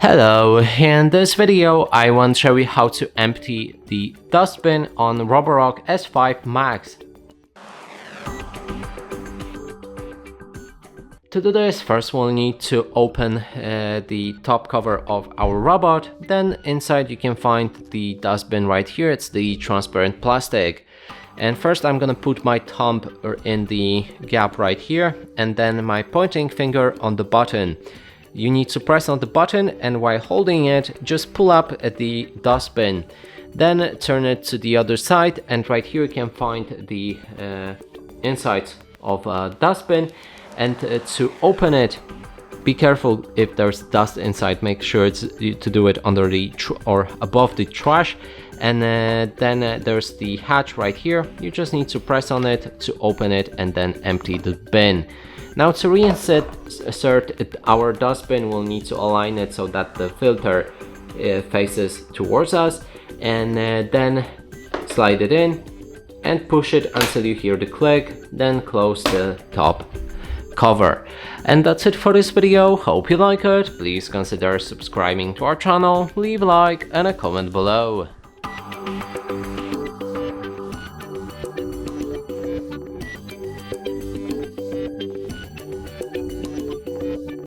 Hello, in this video I want to show you how to empty the dustbin on Roborock S5 Max. To do this, first we'll need to open the top cover of our robot. Then inside you can find the dustbin right here. It's the transparent plastic. And first I'm gonna put my thumb in the gap right here and then my pointing finger on the button. You need to press on the button, and while holding it, just pull up at the dustbin. Then turn it to the other side, and right here you can find the inside of a dustbin. And to open it, be careful if there's dust inside. Make sure to do it under the or above the trash. And then there's the hatch right here. You just need to press on it to open it and then empty the bin. Now to reinsert our dustbin, we'll need to align it so that the filter faces towards us, and then slide it in and push it until you hear the click, then close the top cover. And that's it for this video. Hope you like it. Please consider subscribing to our channel, leave a like and a comment below.